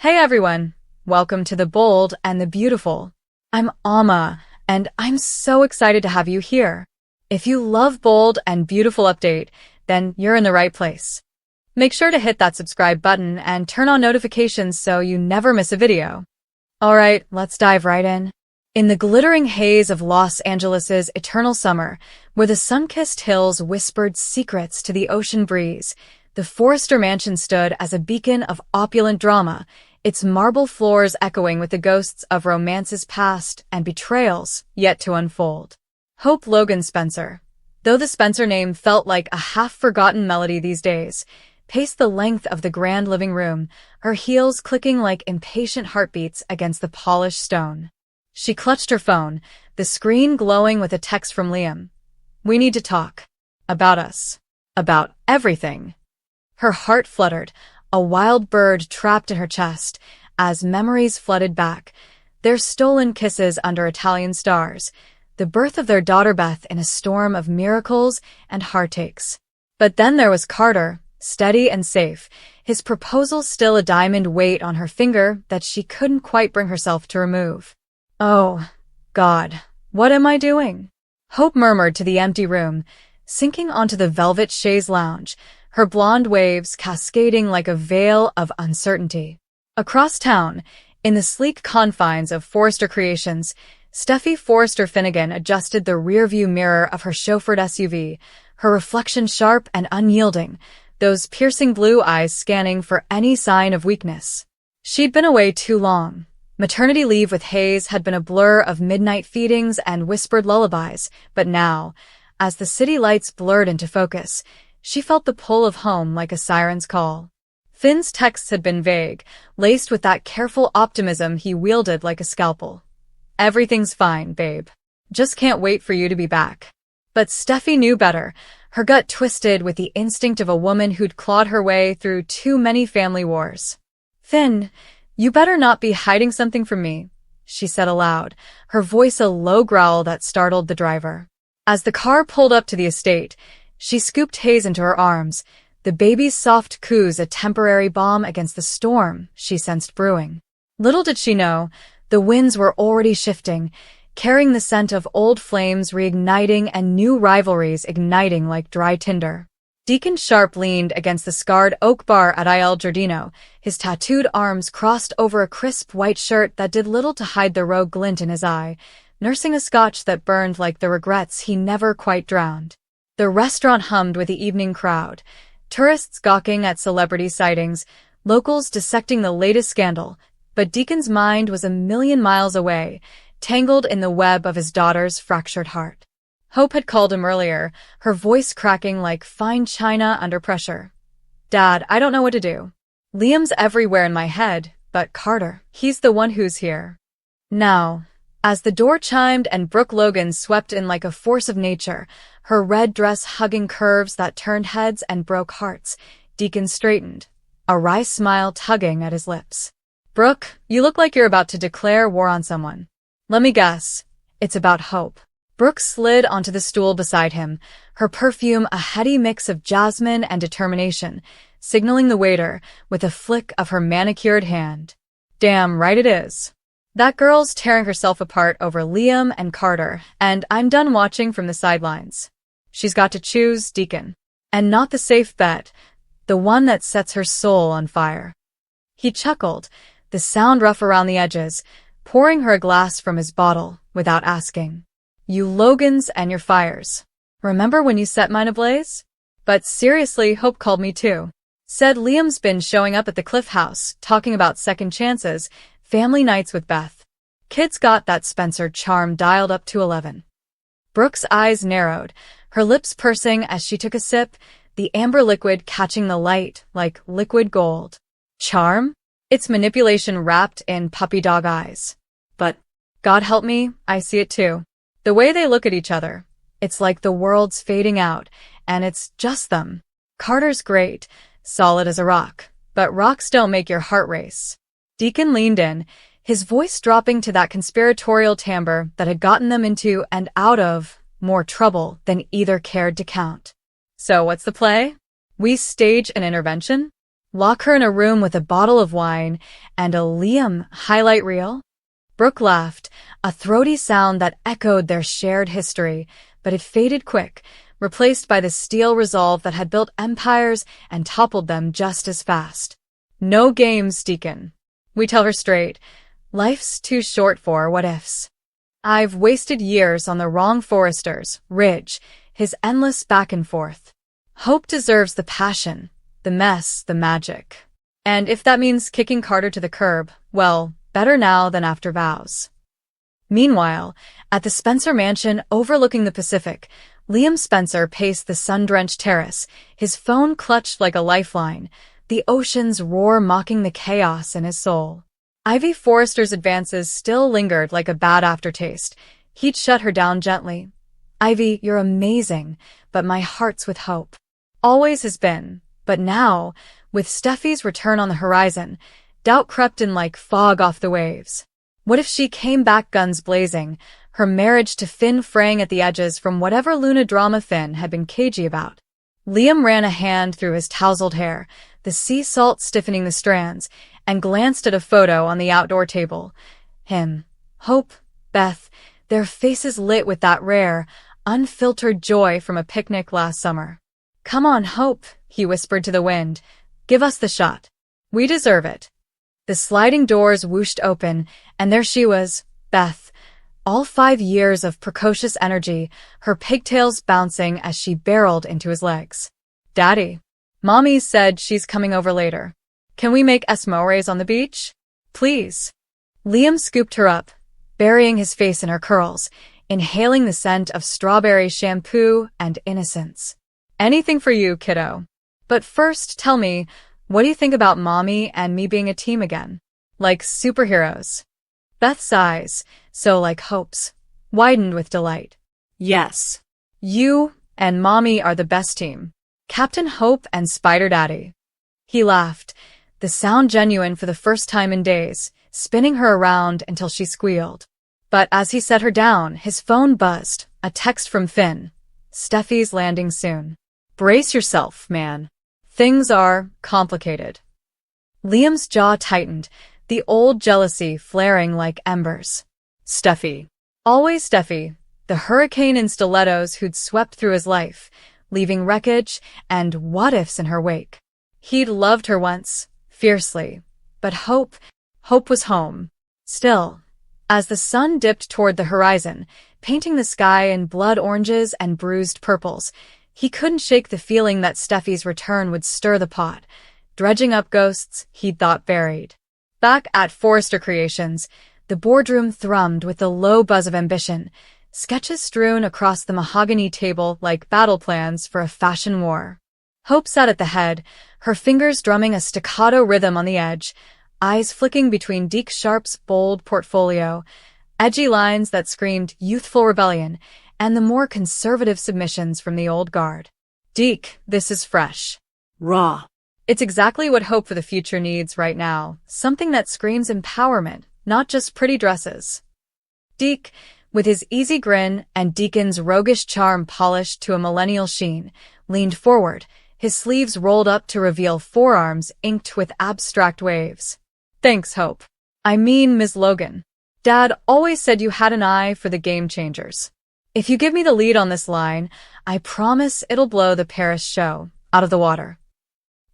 Hey everyone, welcome to the Bold and the Beautiful. I'm Alma, and I'm so excited to have you here. If you love Bold and Beautiful update, then you're in the right place. Make sure to hit that subscribe button and turn on notifications so you never miss a video. Alright, let's dive right in. In the glittering haze of Los Angeles' eternal summer, where the sun-kissed hills whispered secrets to the ocean breeze, the Forrester mansion stood as a beacon of opulent drama, its marble floors echoing with the ghosts of romances past and betrayals yet to unfold. Hope Logan Spencer, though the Spencer name felt like a half-forgotten melody these days, paced the length of the grand living room, her heels clicking like impatient heartbeats against the polished stone. She clutched her phone, the screen glowing with a text from Liam. "We need to talk. About us. About everything." Her heart fluttered, a wild bird trapped in her chest, as memories flooded back, their stolen kisses under Italian stars, the birth of their daughter Beth in a storm of miracles and heartaches. But then there was Carter, steady and safe, his proposal still a diamond weight on her finger that she couldn't quite bring herself to remove. "Oh, God, what am I doing?" Hope murmured to the empty room, sinking onto the velvet chaise lounge, her blonde waves cascading like a veil of uncertainty. Across town, in the sleek confines of Forrester Creations, Steffy Forrester Finnegan adjusted the rearview mirror of her chauffeured SUV, her reflection sharp and unyielding, those piercing blue eyes scanning for any sign of weakness. She'd been away too long. Maternity leave with Hayes had been a blur of midnight feedings and whispered lullabies, but now, as the city lights blurred into focus, she felt the pull of home like a siren's call. Finn's texts had been vague, laced with that careful optimism he wielded like a scalpel. "Everything's fine, babe. Just can't wait for you to be back." But Steffi knew better, her gut twisted with the instinct of a woman who'd clawed her way through too many family wars. "Finn, you better not be hiding something from me," she said aloud, her voice a low growl that startled the driver. As the car pulled up to the estate, she scooped Hayes into her arms, the baby's soft coos a temporary balm against the storm she sensed brewing. Little did she know, the winds were already shifting, carrying the scent of old flames reigniting and new rivalries igniting like dry tinder. Deacon Sharp leaned against the scarred oak bar at Il Giardino, his tattooed arms crossed over a crisp white shirt that did little to hide the rogue glint in his eye, nursing a scotch that burned like the regrets he never quite drowned. The restaurant hummed with the evening crowd, tourists gawking at celebrity sightings, locals dissecting the latest scandal, but Deacon's mind was a million miles away, tangled in the web of his daughter's fractured heart. Hope had called him earlier, her voice cracking like fine china under pressure. "Dad, I don't know what to do. Liam's everywhere in my head, but Carter, he's the one who's here." Now, as the door chimed and Brooke Logan swept in like a force of nature, her red dress hugging curves that turned heads and broke hearts, Deacon straightened, a wry smile tugging at his lips. "Brooke, you look like you're about to declare war on someone. Let me guess, it's about Hope." Brooke slid onto the stool beside him, her perfume a heady mix of jasmine and determination, signaling the waiter with a flick of her manicured hand. "Damn right it is. That girl's tearing herself apart over Liam and Carter, and I'm done watching from the sidelines. She's got to choose Deacon. And not the safe bet, the one that sets her soul on fire." He chuckled, the sound rough around the edges, pouring her a glass from his bottle without asking. "You Logans and your fires. Remember when you set mine ablaze? But seriously, Hope called me too. Said Liam's been showing up at the Cliff House, talking about second chances, family nights with Beth. Kids got that Spencer charm dialed up to 11. Brooke's eyes narrowed, her lips pursing as she took a sip, the amber liquid catching the light like liquid gold. Charm? It's manipulation wrapped in puppy dog eyes. But, God help me, I see it too. The way they look at each other, it's like the world's fading out, and it's just them. Carter's great, solid as a rock, but rocks don't make your heart race. Deacon leaned in, his voice dropping to that conspiratorial timbre that had gotten them into and out of more trouble than either cared to count. "So what's the play? We stage an intervention?" Lock her in a room with a bottle of wine and a Liam highlight reel? Brooke laughed, a throaty sound that echoed their shared history, but it faded quick, replaced by the steel resolve that had built empires and toppled them just as fast. No games, Deacon. We tell her straight. Life's too short for what-ifs. I've wasted years on the wrong Forresters, Ridge, his endless back and forth. Hope deserves the passion, the mess, the magic. And if that means kicking Carter to the curb, well, better now than after vows. Meanwhile, at the Spencer mansion overlooking the Pacific, Liam Spencer paced the sun-drenched terrace, his phone clutched like a lifeline, the ocean's roar mocking the chaos in his soul. Ivy Forrester's advances still lingered like a bad aftertaste. He'd shut her down gently. Ivy, you're amazing, but my heart's with Hope. Always has been, but now, with Steffi's return on the horizon, doubt crept in like fog off the waves. What if she came back guns blazing, her marriage to Finn fraying at the edges from whatever Luna drama Finn had been cagey about? Liam ran a hand through his tousled hair, the sea salt stiffening the strands, and glanced at a photo on the outdoor table. Him, Hope, Beth, their faces lit with that rare, unfiltered joy from a picnic last summer. Come on, Hope, he whispered to the wind. Give us the shot. We deserve it. The sliding doors whooshed open, and there she was, Beth. All 5 years of precocious energy, her pigtails bouncing as she barreled into his legs. Daddy. Mommy said she's coming over later. Can we make s'mores on the beach? Please. Liam scooped her up, burying his face in her curls, inhaling the scent of strawberry shampoo and innocence. Anything for you, kiddo. But first, tell me, what do you think about Mommy and me being a team again? Like superheroes. Beth's eyes, so like Hope's, widened with delight. Yes. You and Mommy are the best team. Captain Hope and Spider Daddy. He laughed, the sound genuine for the first time in days, spinning her around until she squealed. But as he set her down, his phone buzzed, a text from Finn. Steffi's landing soon. Brace yourself, man. Things are complicated. Liam's jaw tightened, the old jealousy flaring like embers. Steffy. Always Steffy, the hurricane in stilettos who'd swept through his life, leaving wreckage and what-ifs in her wake. He'd loved her once, fiercely, but Hope was home. Still, as the sun dipped toward the horizon, painting the sky in blood oranges and bruised purples, he couldn't shake the feeling that Steffi's return would stir the pot, dredging up ghosts he'd thought buried. Back at Forrester Creations, the boardroom thrummed with the low buzz of ambition, sketches strewn across the mahogany table like battle plans for a fashion war. Hope sat at the head, her fingers drumming a staccato rhythm on the edge, eyes flicking between Deke Sharp's bold portfolio, edgy lines that screamed youthful rebellion, and the more conservative submissions from the old guard. Deke, this is fresh. Raw. It's exactly what Hope for the future needs right now, something that screams empowerment, not just pretty dresses. Deke, with his easy grin and Deacon's roguish charm polished to a millennial sheen, leaned forward, his sleeves rolled up to reveal forearms inked with abstract waves. Thanks, Hope. I mean, Ms. Logan. Dad always said you had an eye for the game changers. If you give me the lead on this line, I promise it'll blow the Paris show out of the water.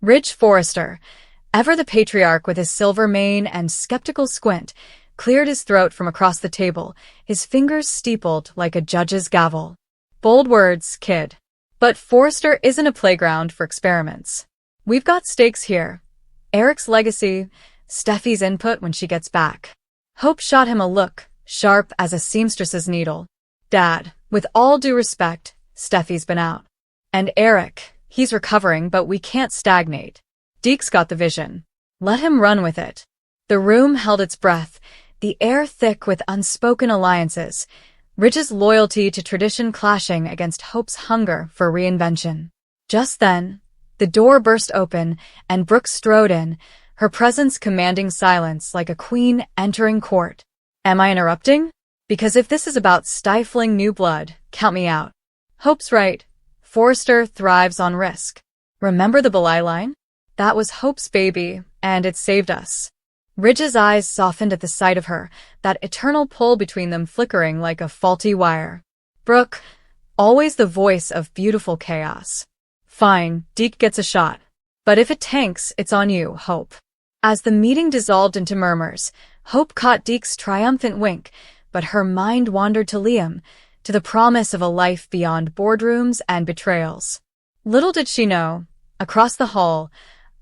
Ridge Forrester, ever the patriarch with his silver mane and skeptical squint, cleared his throat from across the table, his fingers steepled like a judge's gavel. Bold words, kid. But Forrester isn't a playground for experiments. We've got stakes here. Eric's legacy, Steffi's input when she gets back. Hope shot him a look, sharp as a seamstress's needle. Dad, with all due respect, Steffi's been out. And Eric, he's recovering, but we can't stagnate. Deke's got the vision. Let him run with it. The room held its breath, the air thick with unspoken alliances, Ridge's loyalty to tradition clashing against Hope's hunger for reinvention. Just then, the door burst open and Brooke strode in, her presence commanding silence like a queen entering court. Am I interrupting? Because if this is about stifling new blood, count me out. Hope's right. Forrester thrives on risk. Remember the Belay line? That was Hope's baby, and it saved us. Ridge's eyes softened at the sight of her, that eternal pull between them flickering like a faulty wire. Brooke, always the voice of beautiful chaos. Fine, Deke gets a shot. But if it tanks, it's on you, Hope. As the meeting dissolved into murmurs, Hope caught Deke's triumphant wink, but her mind wandered to Liam, to the promise of a life beyond boardrooms and betrayals. Little did she know, across the hall,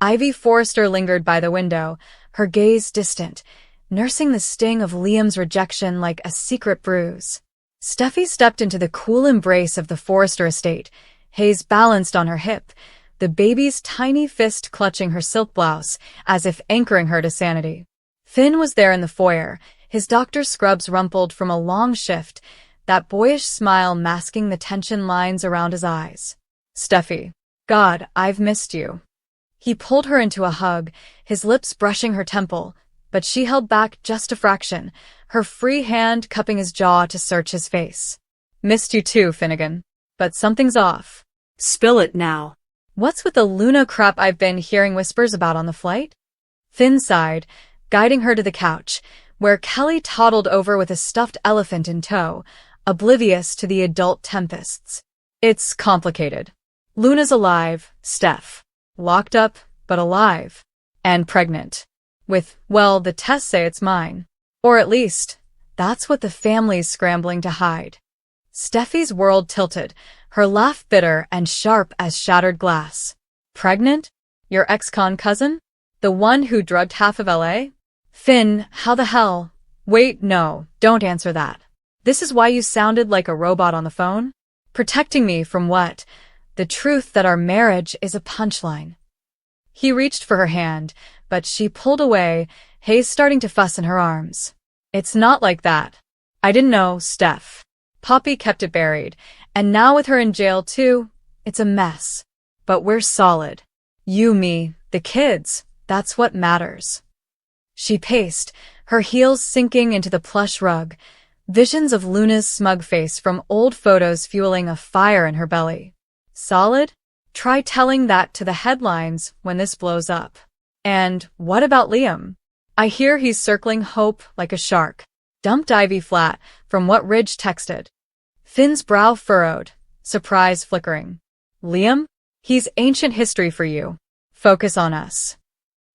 Ivy Forrester lingered by the window, her gaze distant, nursing the sting of Liam's rejection like a secret bruise. Steffy stepped into the cool embrace of the Forrester estate, Hayes balanced on her hip, the baby's tiny fist clutching her silk blouse, as if anchoring her to sanity. Finn was there in the foyer, his doctor's scrubs rumpled from a long shift, that boyish smile masking the tension lines around his eyes. Steffy. God, I've missed you. He pulled her into a hug, his lips brushing her temple, but she held back just a fraction, her free hand cupping his jaw to search his face. Missed you too, Finnegan. But something's off. Spill it now. What's with the Luna crap I've been hearing whispers about on the flight? Finn sighed, guiding her to the couch, where Kelly toddled over with a stuffed elephant in tow, oblivious to the adult tempests. It's complicated. Luna's alive, Steph. Locked up, but alive. And pregnant. With, well, the tests say it's mine. Or at least, that's what the family's scrambling to hide. Steffi's world tilted, her laugh bitter and sharp as shattered glass. Pregnant? Your ex-con cousin? The one who drugged half of LA? Finn, how the hell? Wait, no, don't answer that. This is why you sounded like a robot on the phone? Protecting me from what? The truth that our marriage is a punchline. He reached for her hand, but she pulled away, Hayes starting to fuss in her arms. It's not like that. I didn't know, Steph. Poppy kept it buried, and now with her in jail too, it's a mess. But we're solid. You, me, the kids, that's what matters. She paced, her heels sinking into the plush rug, visions of Luna's smug face from old photos fueling a fire in her belly. Solid? Try telling that to the headlines when this blows up. And what about Liam? I hear he's circling Hope like a shark. Dumped Ivy flat, from what Ridge texted. Finn's brow furrowed, surprise flickering. Liam? He's ancient history for you. Focus on us.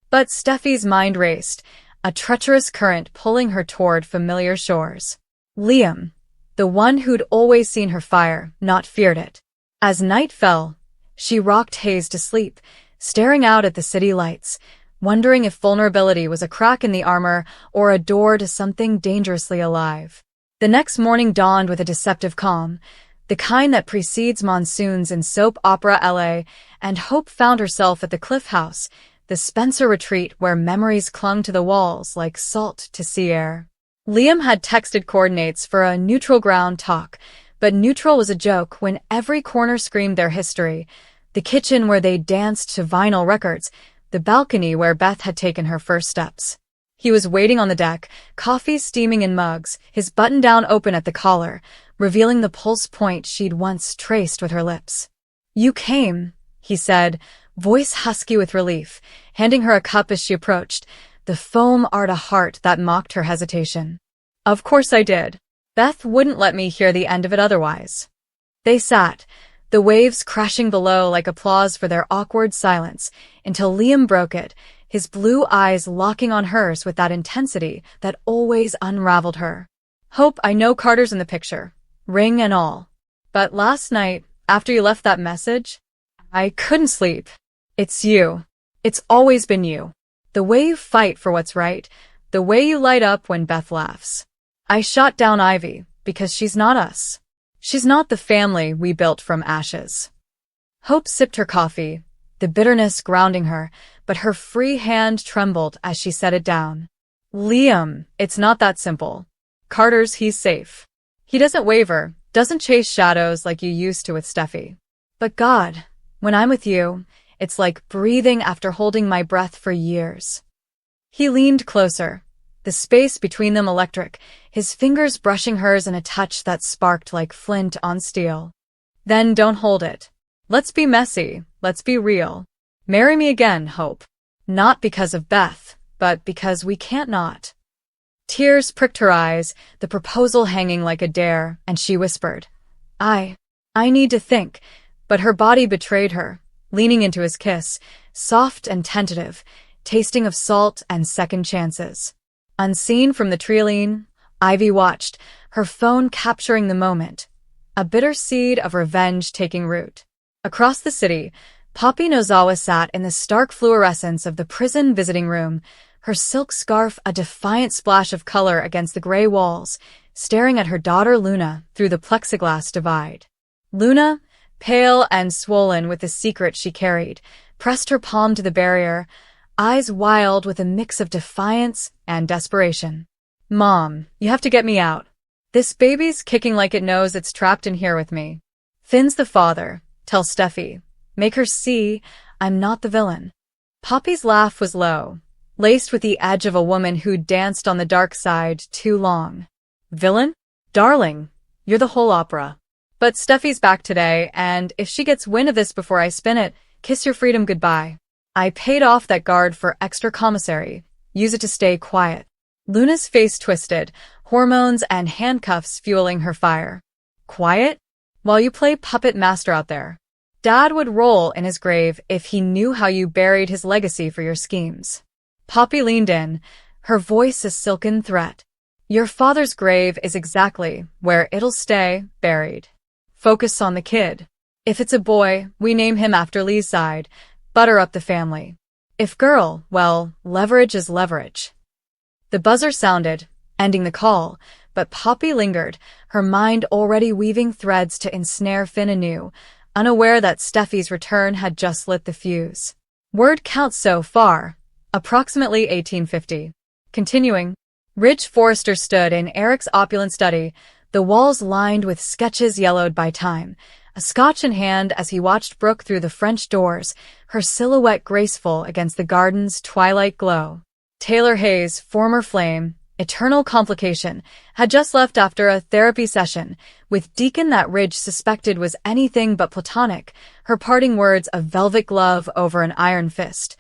But Steffi's mind raced, a treacherous current pulling her toward familiar shores. Liam, the one who'd always seen her fire, not feared it. As night fell, she rocked Hayes to sleep, staring out at the city lights, wondering if vulnerability was a crack in the armor or a door to something dangerously alive. The next morning dawned with a deceptive calm, the kind that precedes monsoons in soap opera LA, and Hope found herself at the Cliff House, the Spencer retreat where memories clung to the walls like salt to sea air. Liam had texted coordinates for a neutral ground talk, but neutral was a joke when every corner screamed their history, the kitchen where they danced to vinyl records, the balcony where Beth had taken her first steps. He was waiting on the deck, coffee steaming in mugs, his button-down open at the collar, revealing the pulse point she'd once traced with her lips. You came, he said, voice husky with relief, handing her a cup as she approached, the foam art a heart that mocked her hesitation. Of course I did. Beth wouldn't let me hear the end of it otherwise. They sat, the waves crashing below like applause for their awkward silence, until Liam broke it, his blue eyes locking on hers with that intensity that always unraveled her. Hope, I know Carter's in the picture, ring and all. But last night, after you left that message, I couldn't sleep. It's you. It's always been you. The way you fight for what's right, the way you light up when Beth laughs. I shot down Ivy, because she's not us. She's not the family we built from ashes. Hope sipped her coffee, the bitterness grounding her, but her free hand trembled as she set it down. Liam, it's not that simple. Carter's, he's safe. He doesn't waver, doesn't chase shadows like you used to with Steffi. But God, when I'm with you, it's like breathing after holding my breath for years. He leaned closer, the space between them electric, his fingers brushing hers in a touch that sparked like flint on steel. Then don't hold it. Let's be messy, let's be real. Marry me again, Hope. Not because of Beth, but because we can't not. Tears pricked her eyes, the proposal hanging like a dare, and she whispered, I need to think, but her body betrayed her, leaning into his kiss, soft and tentative, tasting of salt and second chances. Unseen from the trioline, Ivy watched, her phone capturing the moment, a bitter seed of revenge taking root. Across the city, Poppy Nozawa sat in the stark fluorescence of the prison visiting room, her silk scarf a defiant splash of color against the gray walls, staring at her daughter Luna through the plexiglass divide. Luna, pale and swollen with the secret she carried, pressed her palm to the barrier, eyes wild with a mix of defiance and desperation. Mom, you have to get me out. This baby's kicking like it knows it's trapped in here with me. Finn's the father. Tell Steffi. Make her see I'm not the villain. Poppy's laugh was low, laced with the edge of a woman who'd danced on the dark side too long. Villain? Darling, you're the whole opera. But Steffi's back today, and if she gets wind of this before I spin it, kiss your freedom goodbye. I paid off that guard for extra commissary. Use it to stay quiet. Luna's face twisted, hormones and handcuffs fueling her fire. Quiet? While you play puppet master out there. Dad would roll in his grave if he knew how you buried his legacy for your schemes. Poppy leaned in, her voice a silken threat. Your father's grave is exactly where it'll stay, buried. Focus on the kid. If it's a boy, we name him after Lee's side, butter up the family. If girl, well, leverage is leverage. The buzzer sounded, ending the call, but Poppy lingered, her mind already weaving threads to ensnare Finn anew, unaware that Steffi's return had just lit the fuse. Word count so far, approximately 1850. Continuing, Ridge Forrester stood in Eric's opulent study, the walls lined with sketches yellowed by time, a scotch in hand as he watched Brooke through the French doors, her silhouette graceful against the garden's twilight glow. Taylor Hayes, former flame, eternal complication, had just left after a therapy session, with Deacon that Ridge suspected was anything but platonic, her parting words a velvet glove over an iron fist.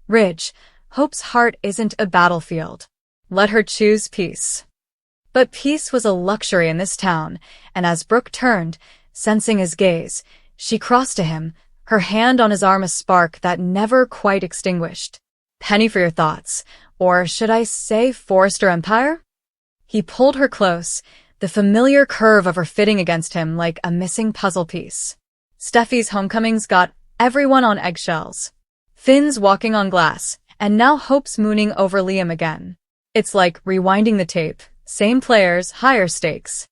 Ridge, Hope's heart isn't a battlefield. Let her choose peace. But peace was a luxury in this town, and as Brooke turned, sensing his gaze, she crossed to him, her hand on his arm a spark that never quite extinguished. Penny for your thoughts, or should I say Forrester Empire? He pulled her close, the familiar curve of her fitting against him like a missing puzzle piece. Steffi's homecomings got everyone on eggshells. Finn's walking on glass, and now Hope's mooning over Liam again. It's like rewinding the tape, same players, higher stakes.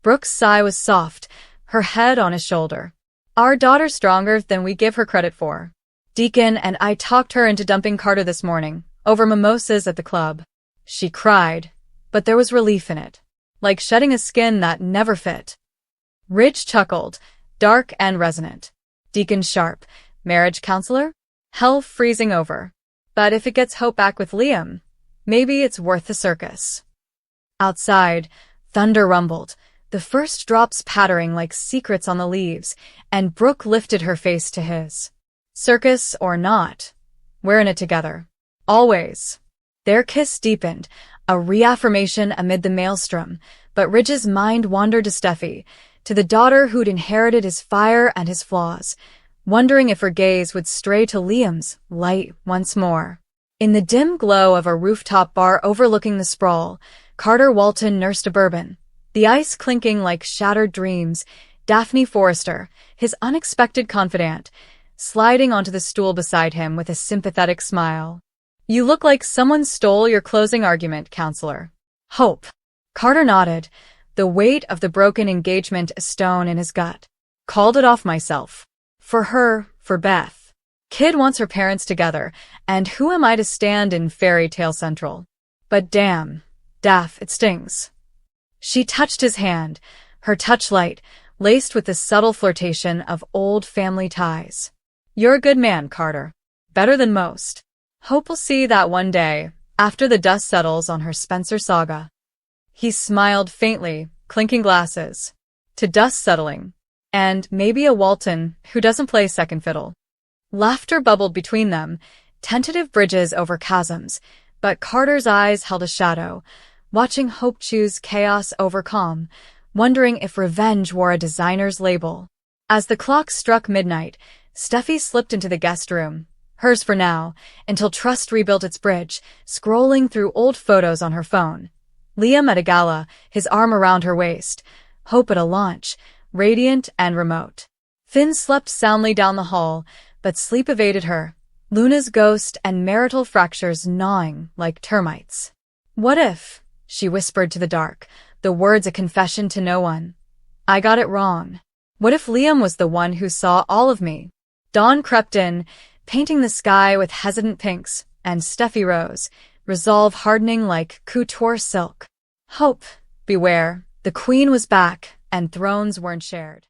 Brooke's sigh was soft, her head on his shoulder. Our daughter's stronger than we give her credit for. Deacon and I talked her into dumping Carter this morning, over mimosas at the club. She cried, but there was relief in it, like shedding a skin that never fit. Ridge chuckled, dark and resonant. Deacon sharp, marriage counselor? Hell freezing over. But if it gets Hope back with Liam, maybe it's worth the circus. Outside, thunder rumbled, the first drops pattering like secrets on the leaves, and Brooke lifted her face to his. Circus or not, we're in it together. Always. Their kiss deepened, a reaffirmation amid the maelstrom, but Ridge's mind wandered to Steffi, to the daughter who'd inherited his fire and his flaws, wondering if her gaze would stray to Liam's light once more. In the dim glow of a rooftop bar overlooking the sprawl, Carter Walton nursed a bourbon, the ice clinking like shattered dreams, Daphne Forrester, his unexpected confidant, sliding onto the stool beside him with a sympathetic smile. You look like someone stole your closing argument, counselor. Hope. Carter nodded, the weight of the broken engagement a stone in his gut. Called it off myself. For her, for Beth. Kid wants her parents together, and who am I to stand in fairy tale central? But damn, Daph, it stings. She touched his hand, her touch light, laced with the subtle flirtation of old family ties. You're a good man, Carter. Better than most. Hope will see that one day, after the dust settles on her Spencer saga. He smiled faintly, clinking glasses. To dust settling. And maybe a Walton who doesn't play second fiddle. Laughter bubbled between them, tentative bridges over chasms, but Carter's eyes held a shadow, watching Hope choose chaos over calm, wondering if revenge wore a designer's label. As the clock struck midnight, Steffy slipped into the guest room, hers for now, until trust rebuilt its bridge, scrolling through old photos on her phone. Liam at a gala, his arm around her waist. Hope at a launch, radiant and remote. Finn slept soundly down the hall, but sleep evaded her, Luna's ghost and marital fractures gnawing like termites. "What if," she whispered to the dark, the words a confession to no one. "I got it wrong. What if Liam was the one who saw all of me?" Dawn crept in, painting the sky with hesitant pinks, and Steffy rose, resolve hardening like couture silk. "Hope, beware, the queen was back, and thrones weren't shared."